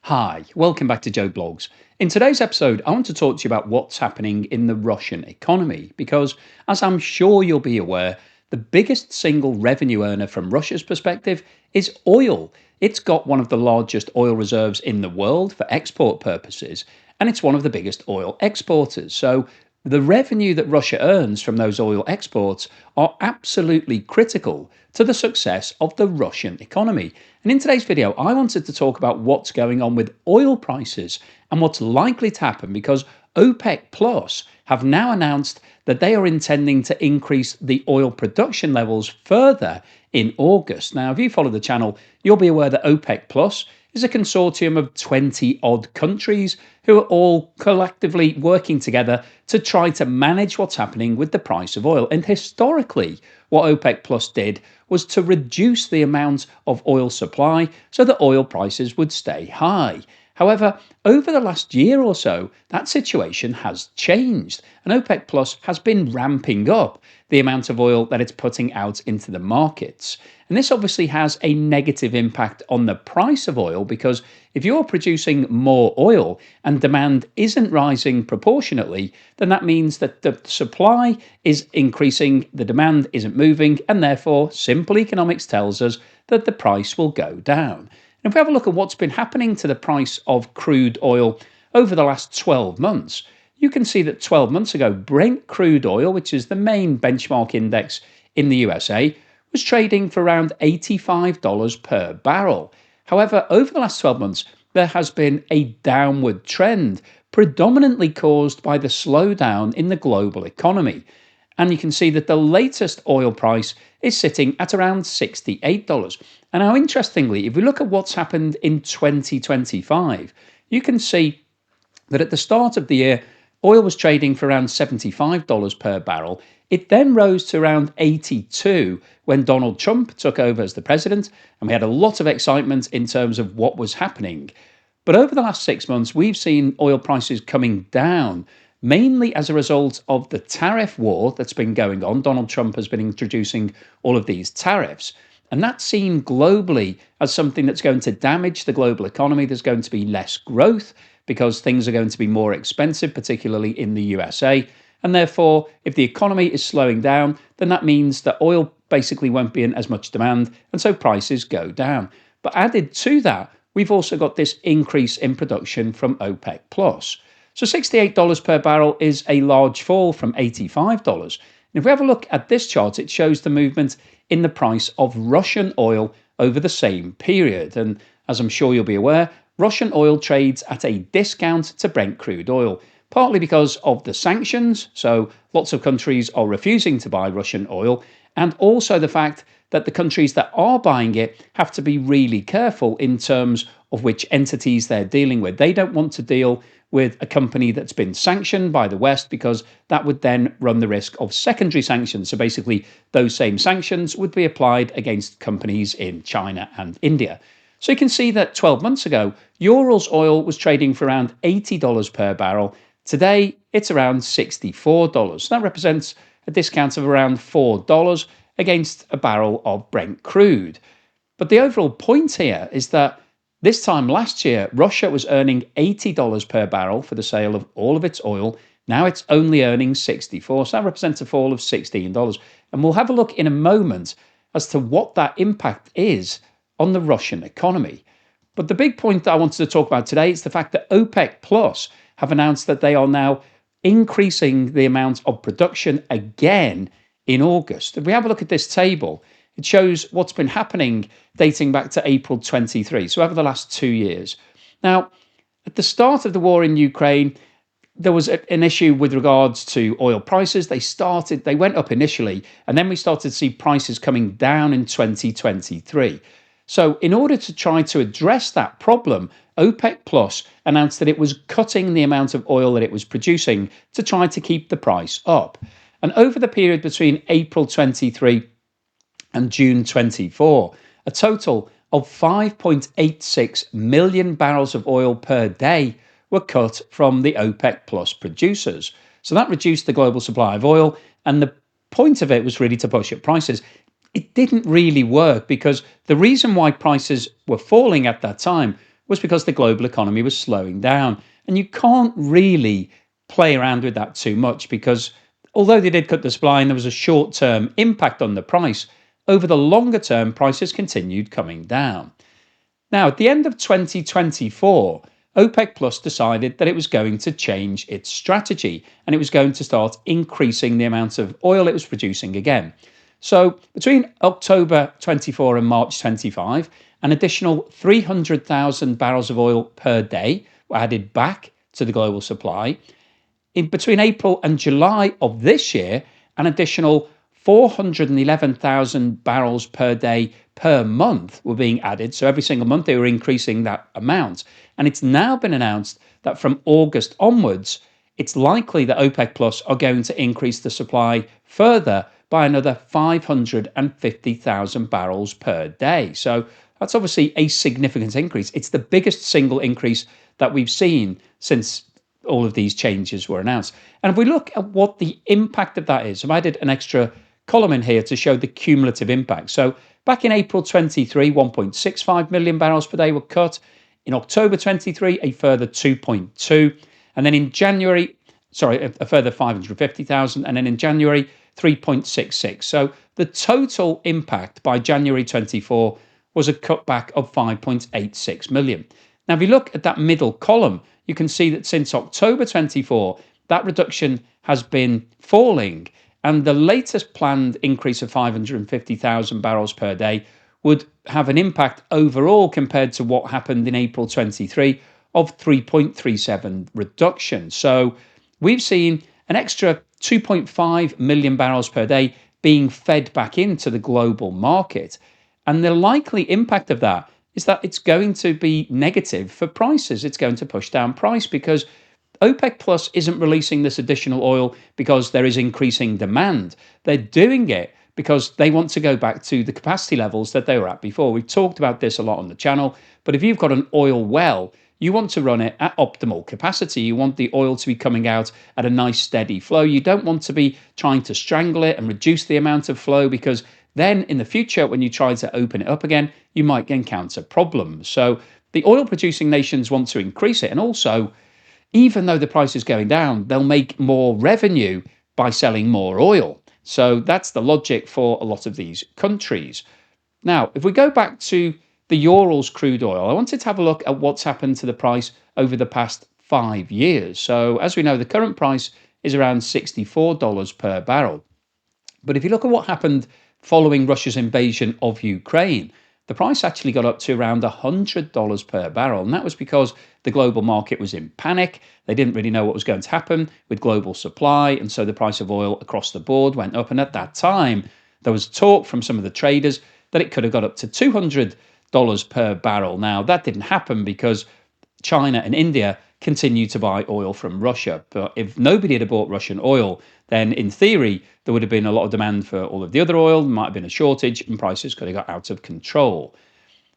Hi, welcome back to Joe Blogs. In today's episode, I want to talk to you about what's happening in the Russian economy because, as I'm sure you'll be aware, the biggest single revenue earner from Russia's perspective is oil. It's got one of the largest oil reserves in the world for export purposes, and it's one of the biggest oil exporters. So, the revenue that Russia earns from those oil exports are absolutely critical to the success of the Russian economy. And in today's video, I wanted to talk about what's going on with oil prices and what's likely to happen because OPEC Plus have now announced that they are intending to increase the oil production levels further in August. Now, if you follow the channel, you'll be aware that OPEC Plus is a consortium of 20 odd countries who are all collectively working together to try to manage what's happening with the price of oil. And historically, what OPEC Plus did was to reduce the amount of oil supply so that oil prices would stay high. However, over the last year or so, that situation has changed, and OPEC Plus has been ramping up the amount of oil that it's putting out into the markets. And this obviously has a negative impact on the price of oil because if you're producing more oil and demand isn't rising proportionately, then that means that the supply is increasing, the demand isn't moving, and therefore simple economics tells us that the price will go down. And if we have a look at what's been happening to the price of crude oil over the last 12 months, you can see that 12 months ago, Brent crude oil, which is the main benchmark index in the USA, was trading for around $85 per barrel. However, over the last 12 months, there has been a downward trend, predominantly caused by the slowdown in the global economy. And you can see that the latest oil price is sitting at around $68. And now, interestingly, if we look at what's happened in 2025, you can see that at the start of the year, oil was trading for around $75 per barrel. It then rose to around 82 when Donald Trump took over as the president, and we had a lot of excitement in terms of what was happening. But over the last 6 months, we've seen oil prices coming down, mainly as a result of the tariff war that's been going on. Donald Trump has been introducing all of these tariffs, and that's seen globally as something that's going to damage the global economy. There's going to be less growth because things are going to be more expensive, particularly in the USA. And therefore, if the economy is slowing down, then that means that oil basically won't be in as much demand, and so prices go down. But added to that, we've also got this increase in production from OPEC Plus. So $68 per barrel is a large fall from $85. And if we have a look at this chart, it shows the movement in the price of Russian oil over the same period. And as I'm sure you'll be aware, Russian oil trades at a discount to Brent crude oil, partly because of the sanctions, so lots of countries are refusing to buy Russian oil, and also the fact that the countries that are buying it have to be really careful in terms of which entities they're dealing with. They don't want to deal with a company that's been sanctioned by the West because that would then run the risk of secondary sanctions. So basically, those same sanctions would be applied against companies in China and India. So you can see that 12 months ago, URALS oil was trading for around $80 per barrel. Today, it's around $64. So that represents a discount of around $4 against a barrel of Brent crude. But the overall point here is that this time last year, Russia was earning $80 per barrel for the sale of all of its oil. Now it's only earning $64. So that represents a fall of $16. And we'll have a look in a moment as to what that impact is on the Russian economy. But the big point that I wanted to talk about today is the fact that OPEC Plus have announced that they are now increasing the amount of production again in August. If we have a look at this table, it shows what's been happening dating back to April 23, so over the last 2 years. Now, at the start of the war in Ukraine, there was an issue with regards to oil prices. They went up initially, and then we started to see prices coming down in 2023. So in order to try to address that problem, OPEC Plus announced that it was cutting the amount of oil that it was producing to try to keep the price up. And over the period between April 23 and June 24, a total of 5.86 million barrels of oil per day were cut from the OPEC Plus producers. So that reduced the global supply of oil, and the point of it was really to push up prices. It didn't really work because the reason why prices were falling at that time was because the global economy was slowing down. And you can't really play around with that too much because although they did cut the supply and there was a short term impact on the price, over the longer term, prices continued coming down. Now, at the end of 2024, OPEC Plus decided that it was going to change its strategy and it was going to start increasing the amount of oil it was producing again. So, between October 24 and March 25, an additional 300,000 barrels of oil per day were added back to the global supply. In between April and July of this year, an additional 411,000 barrels per day per month were being added. So every single month they were increasing that amount. And it's now been announced that from August onwards, it's likely that OPEC Plus are going to increase the supply further by another 550,000 barrels per day. So that's obviously a significant increase. It's the biggest single increase that we've seen since all of these changes were announced. And if we look at what the impact of that is, I've added an extra column in here to show the cumulative impact. So back in April 23, 1.65 million barrels per day were cut. In October 23, a further 2.2. And then in January, a further 550,000. And then in January, 3.66. So the total impact by January 24 was a cutback of 5.86 million. Now, if you look at that middle column, you can see that since October 24, that reduction has been falling. And the latest planned increase of 550,000 barrels per day would have an impact overall compared to what happened in April 23 of 3.37 reduction. So we've seen an extra 2.5 million barrels per day being fed back into the global market. And the likely impact of that is that it's going to be negative for prices. It's going to push down price because OPEC Plus isn't releasing this additional oil because there is increasing demand. They're doing it because they want to go back to the capacity levels that they were at before. We've talked about this a lot on the channel, but if you've got an oil well, you want to run it at optimal capacity. You want the oil to be coming out at a nice steady flow. You don't want to be trying to strangle it and reduce the amount of flow because then in the future, when you try to open it up again, you might encounter problems. So the oil producing nations want to increase it. And also, even though the price is going down, they'll make more revenue by selling more oil. So that's the logic for a lot of these countries. Now, if we go back to the URALS crude oil, I wanted to have a look at what's happened to the price over the past 5 years. So as we know, the current price is around $64 per barrel. But if you look at what happened following Russia's invasion of Ukraine, the price actually got up to around $100 per barrel. And that was because the global market was in panic. They didn't really know what was going to happen with global supply. And so the price of oil across the board went up. And at that time, there was talk from some of the traders that it could have got up to $200 per barrel. Now, that didn't happen because China and India continue to buy oil from Russia. But if nobody had bought Russian oil, then in theory, there would have been a lot of demand for all of the other oil, there might have been a shortage, and prices could have got out of control.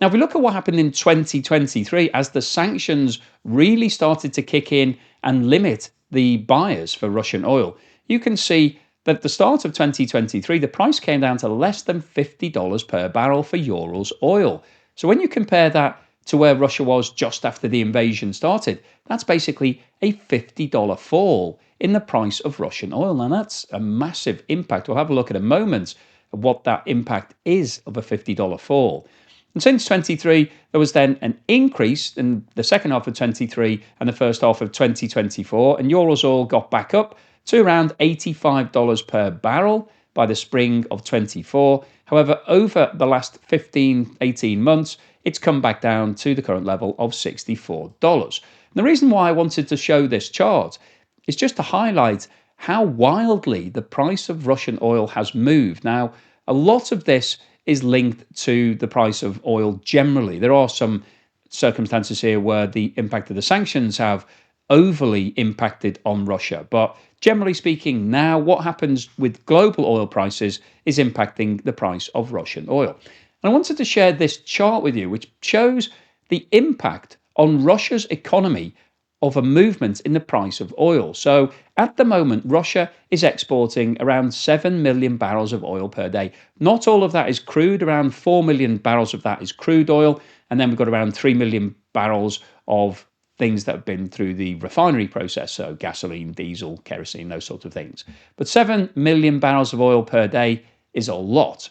Now, if we look at what happened in 2023, as the sanctions really started to kick in and limit the buyers for Russian oil, you can see that at the start of 2023, the price came down to less than $50 per barrel for Urals oil. So when you compare that to where Russia was just after the invasion started, that's basically a $50 fall in the price of Russian oil. Now, that's a massive impact. We'll have a look at a moment at what that impact is of a $50 fall. And since 23, there was then an increase in the second half of 23 and the first half of 2024, and Urals oil got back up to around $85 per barrel by the spring of 24. However, over the last 18 months, it's come back down to the current level of $64. And the reason why I wanted to show this chart is just to highlight how wildly the price of Russian oil has moved. Now, a lot of this is linked to the price of oil generally. There are some circumstances here where the impact of the sanctions have overly impacted on Russia. But generally speaking, now what happens with global oil prices is impacting the price of Russian oil. And I wanted to share this chart with you, which shows the impact on Russia's economy of a movement in the price of oil. So at the moment, Russia is exporting around 7 million barrels of oil per day. Not all of that is crude, around 4 million barrels of that is crude oil. And then we've got around 3 million barrels of things that have been through the refinery process, so gasoline, diesel, kerosene, those sorts of things. But 7 million barrels of oil per day is a lot.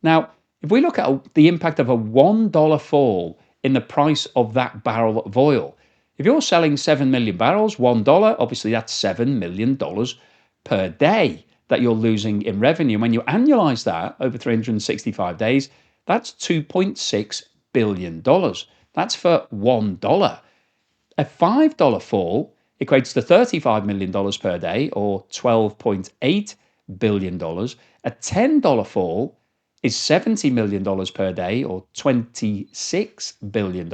Now, if we look at the impact of a $1 fall in the price of that barrel of oil, if you're selling 7 million barrels, $1, obviously that's $7 million per day that you're losing in revenue. When you annualize that over 365 days, that's $2.6 billion. That's for $1. A $5 fall equates to $35 million per day, or $12.8 billion. A $10 fall is $70 million per day, or $26 billion.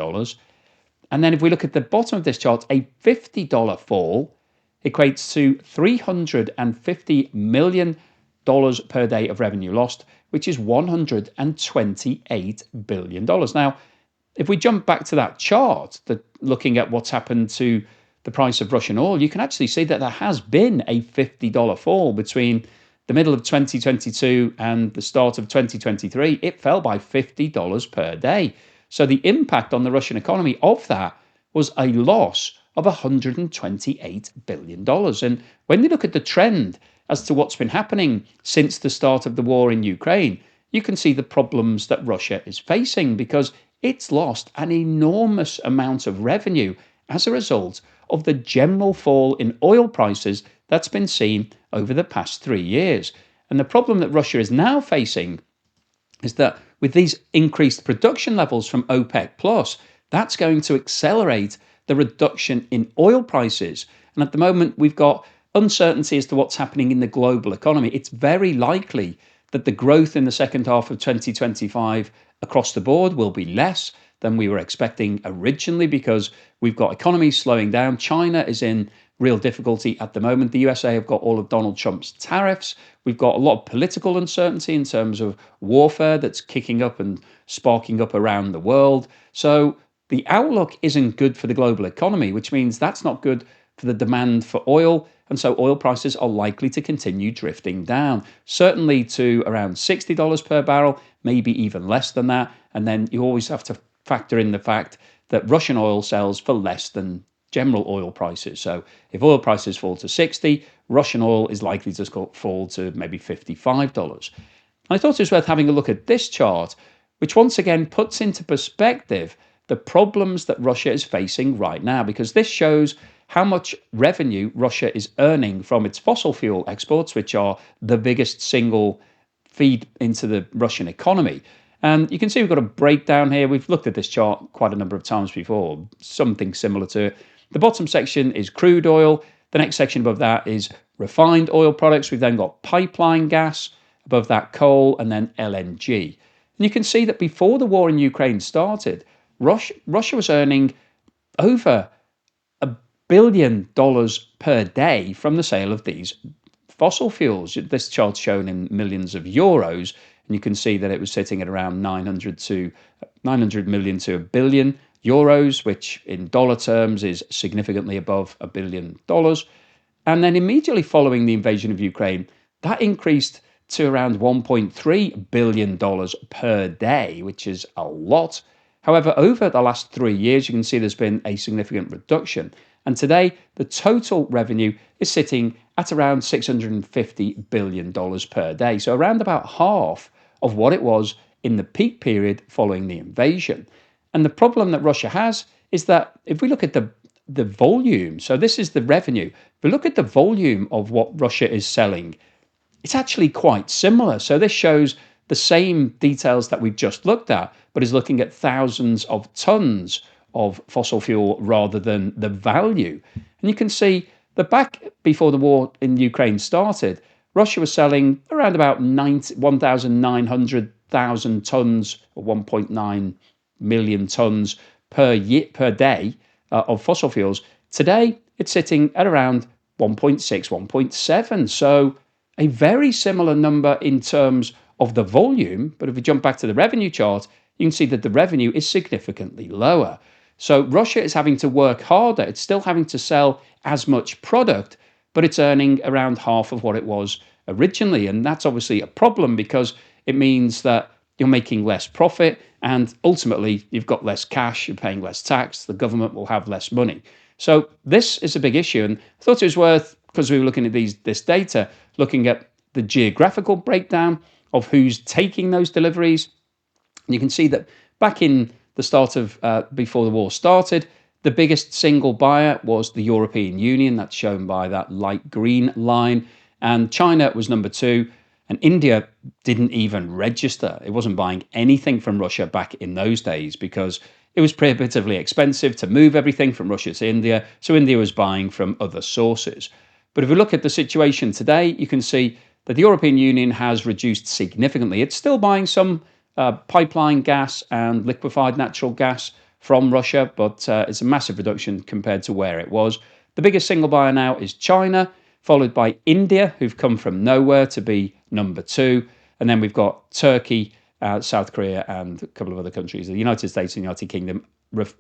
And then if we look at the bottom of this chart, a $50 fall equates to $350 million per day of revenue lost, which is $128 billion. Now, if we jump back to that chart, looking at what's happened to the price of Russian oil, you can actually see that there has been a $50 fall between the middle of 2022 and the start of 2023. It fell by $50 per day. So the impact on the Russian economy of that was a loss of $128 billion. And when you look at the trend as to what's been happening since the start of the war in Ukraine, you can see the problems that Russia is facing, because it's lost an enormous amount of revenue as a result of the general fall in oil prices that's been seen over the past 3 years. And the problem that Russia is now facing is that with these increased production levels from OPEC Plus, that's going to accelerate the reduction in oil prices. And at the moment, we've got uncertainty as to what's happening in the global economy. It's very likely that the growth in the second half of 2025 across the board will be less than we were expecting originally, because we've got economies slowing down. China is in real difficulty at the moment. The USA have got all of Donald Trump's tariffs. We've got a lot of political uncertainty in terms of warfare that's kicking up and sparking up around the world. So the outlook isn't good for the global economy, which means that's not good for the demand for oil. And so oil prices are likely to continue drifting down, certainly to around $60 per barrel, maybe even less than that. And then you always have to factor in the fact that Russian oil sells for less than general oil prices. So if oil prices fall to 60, Russian oil is likely to fall to maybe $55. I thought it was worth having a look at this chart, which once again puts into perspective the problems that Russia is facing right now, because this shows how much revenue Russia is earning from its fossil fuel exports, which are the biggest single feed into the Russian economy. And you can see we've got a breakdown here. We've looked at this chart quite a number of times before, something similar to it. The bottom section is crude oil. The next section above that is refined oil products. We've then got pipeline gas, above that coal, and then LNG. And you can see that before the war in Ukraine started, Russia was earning over $1 billion per day from the sale of these fossil fuels. This chart's shown in millions of euros, and you can see that it was sitting at around 900 million to a billion euros, which in dollar terms is significantly above $1 billion. And then immediately following the invasion of Ukraine, that increased to around $1.3 billion per day, which is a lot. However, over the last 3 years, you can see there's been a significant reduction. And today, the total revenue is sitting at around $650 billion per day. So around about half of what it was in the peak period following the invasion. And the problem that Russia has is that if we look at the volume, so this is the revenue, if we look at the volume of what Russia is selling, it's actually quite similar. So this shows the same details that we've just looked at, but is looking at thousands of tons of fossil fuel rather than the value. And you can see that back before the war in Ukraine started, Russia was selling around about 1,900,000 tons, or 1.9 million tons per day of fossil fuels. Today, it's sitting at around 1.6, 1.7. So a very similar number in terms of the volume. But if we jump back to the revenue chart, you can see that the revenue is significantly lower. So Russia is having to work harder. It's still having to sell as much product, but it's earning around half of what it was originally. And that's obviously a problem because it means that you're making less profit and ultimately you've got less cash, you're paying less tax, the government will have less money. So this is a big issue. And I thought it was worth, because we were looking at this data, looking at the geographical breakdown of who's taking those deliveries. And you can see that back in the start of before the war started, the biggest single buyer was the European Union. That's shown by that light green line. And China was number two. And India didn't even register. It wasn't buying anything from Russia back in those days because it was prohibitively expensive to move everything from Russia to India. So India was buying from other sources. But if we look at the situation today, you can see that the European Union has reduced significantly. It's still buying some pipeline gas and liquefied natural gas from Russia, but it's a massive reduction compared to where it was. The biggest single buyer now is China, followed by India, who've come from nowhere to be number two. And then we've got Turkey, South Korea, and a couple of other countries. The United States and United Kingdom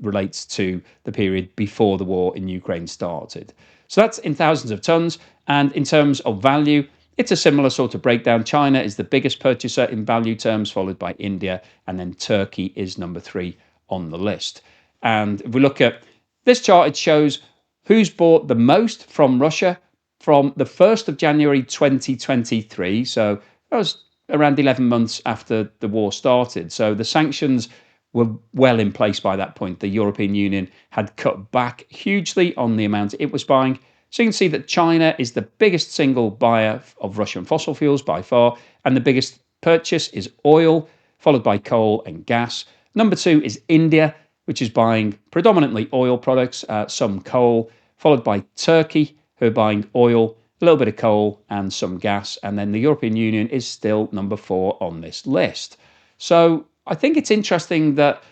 relates to the period before the war in Ukraine started. So that's in thousands of tons. And in terms of value, it's a similar sort of breakdown. China is the biggest purchaser in value terms, followed by India, and then Turkey is number three on the list. And if we look at this chart, it shows who's bought the most from Russia from the 1st of January 2023. So that was around 11 months after the war started. So the sanctions were well in place by that point. The European Union had cut back hugely on the amount it was buying. So you can see that China is the biggest single buyer of Russian fossil fuels by far, and the biggest purchase is oil, followed by coal and gas. Number two is India, which is buying predominantly oil products, some coal, followed by Turkey, who are buying oil, a little bit of coal and some gas. And then the European Union is still number four on this list. So I think it's interesting that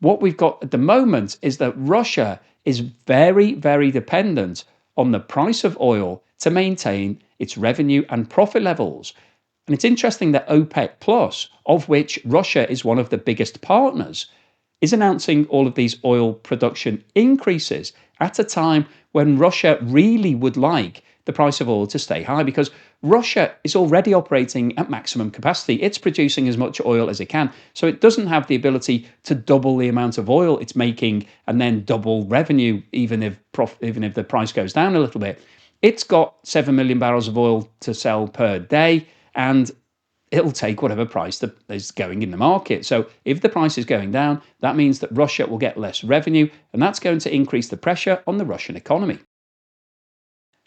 what we've got at the moment is that Russia is very, very dependent on the price of oil to maintain its revenue and profit levels. And it's interesting that OPEC Plus, of which Russia is one of the biggest partners, is announcing all of these oil production increases at a time when Russia really would like the price of oil to stay high, because Russia is already operating at maximum capacity. It's producing as much oil as it can. So it doesn't have the ability to double the amount of oil it's making and then double revenue, even if the price goes down a little bit. It's got 7 million barrels of oil to sell per day, and it'll take whatever price that is going in the market. So if the price is going down, that means that Russia will get less revenue, and that's going to increase the pressure on the Russian economy.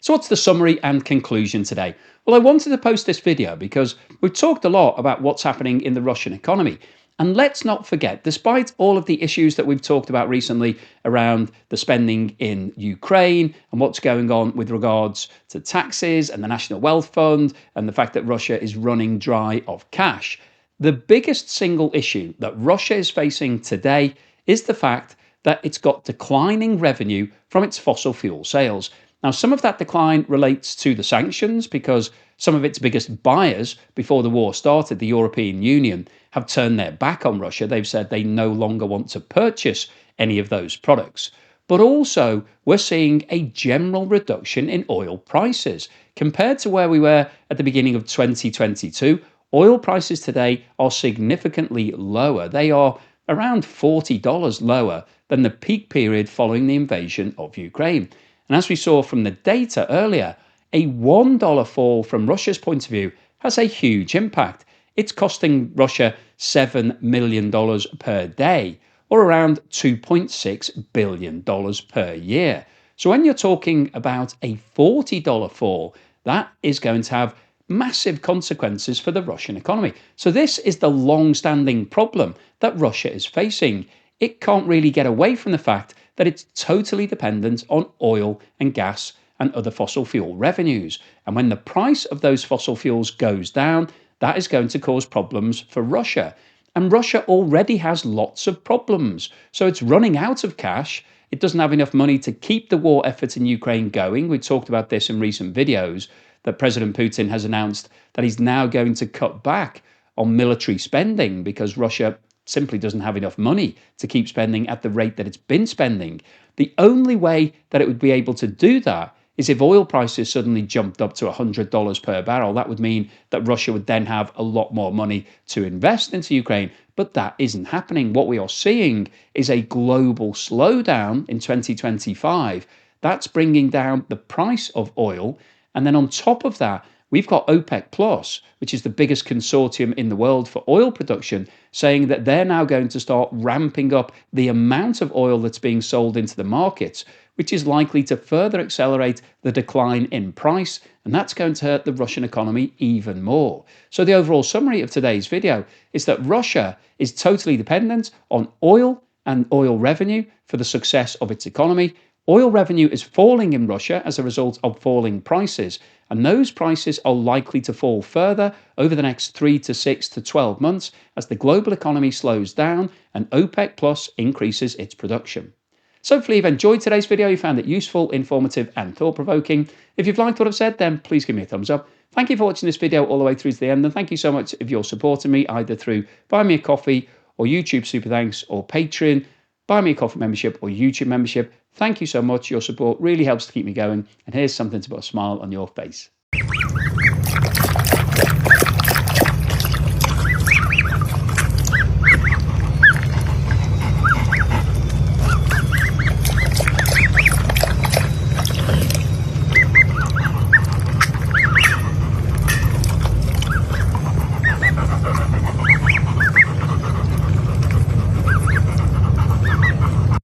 So what's the summary and conclusion today? Well, I wanted to post this video because we've talked a lot about what's happening in the Russian economy. And let's not forget, despite all of the issues that we've talked about recently around the spending in Ukraine and what's going on with regards to taxes and the National Wealth Fund and the fact that Russia is running dry of cash, the biggest single issue that Russia is facing today is the fact that it's got declining revenue from its fossil fuel sales. Now, some of that decline relates to the sanctions because some of its biggest buyers before the war started, the European Union, have turned their back on Russia. They've said they no longer want to purchase any of those products. But also, we're seeing a general reduction in oil prices. Compared to where we were at the beginning of 2022, oil prices today are significantly lower. They are around $40 lower than the peak period following the invasion of Ukraine. And as we saw from the data earlier, a $1 fall from Russia's point of view has a huge impact. It's costing Russia $7 million per day, or around $2.6 billion per year. So when you're talking about a $40 fall, that is going to have massive consequences for the Russian economy. So this is the long-standing problem that Russia is facing. It can't really get away from the fact that it's totally dependent on oil and gas and other fossil fuel revenues. And when the price of those fossil fuels goes down, that is going to cause problems for Russia. And Russia already has lots of problems. So it's running out of cash. It doesn't have enough money to keep the war effort in Ukraine going. We talked about this in recent videos, that President Putin has announced that he's now going to cut back on military spending because Russia simply doesn't have enough money to keep spending at the rate that it's been spending. The only way that it would be able to do that is if oil prices suddenly jumped up to $100 per barrel. That would mean that Russia would then have a lot more money to invest into Ukraine. But that isn't happening. What we are seeing is a global slowdown in 2025. That's bringing down the price of oil. And then on top of that, we've got OPEC Plus, which is the biggest consortium in the world for oil production, saying that they're now going to start ramping up the amount of oil that's being sold into the markets, which is likely to further accelerate the decline in price, and that's going to hurt the Russian economy even more. So the overall summary of today's video is that Russia is totally dependent on oil and oil revenue for the success of its economy. Oil revenue is falling in Russia as a result of falling prices, and those prices are likely to fall further over the next 3 to 6 to 12 months as the global economy slows down and OPEC Plus increases its production. So hopefully you've enjoyed today's video, you found it useful, informative and thought-provoking. If you've liked what I've said, then please give me a thumbs up. Thank you for watching this video all the way through to the end, and thank you so much if you're supporting me either through Buy Me a Coffee or YouTube Super Thanks or Patreon, Buy Me a Coffee membership or YouTube membership. Thank you so much. Your support really helps to keep me going, and here's something to put a smile on your face.